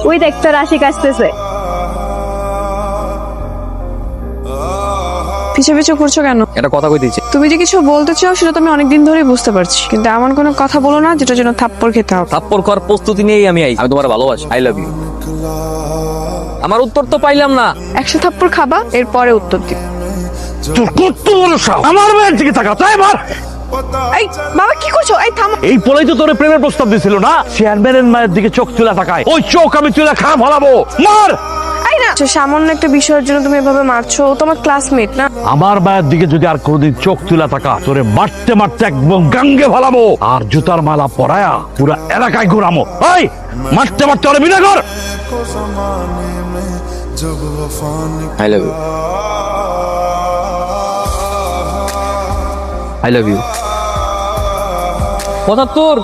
ওই দেখ তোর আশিক আসতেছে। পিছে পিছে ঘুরছো কেন? একটা কথা কই দিয়েছি। তুমি যে কিছু বলতে চাও সেটা তো আমি অনেকদিন ধরেই বুঝতে পারছি, কিন্তু এমন কোনো কথা বলো না যেটার জন্য থাপ্পড় খেতে হবে। থাপ্পড় খাওয়ার প্রস্তুতি নিয়েই আমি আই। আমি তোমার ভালোবাসি, আই লাভ ইউ। আমার উত্তর তো পাইলাম না। 100 থাপ্পড় খাবা, এরপরে উত্তর দিই। তোর কত বড় সাহস! আমার মেয়ের দিকে তাকা, তাই মার। এই বাবা কি করছো? এই থামো। এই বলেই তো তোর প্রেমের প্রস্তাব দিছিল না? চেয়ারম্যানের মায়ের দিকে চোখ তুলে তাকায়, ওই চোখ আমি তুলে খা ফলাবো। মার। এই না, সামান্য একটা বিষয়ের জন্য তুমি এভাবে মারছো। ও তোমার ক্লাসমেট না? আমার মায়ের দিকে যদি আর কোনোদিন চোখ তুলে তাকা, তোরে মারতে মারতে একদম গাঙ্গে ফলাবো, আর জুতার মালা পরায়া পুরা এলাকায় ঘুরামো। এই মারতে মারতে ওরে বিনা কর। I love you. I love you. 75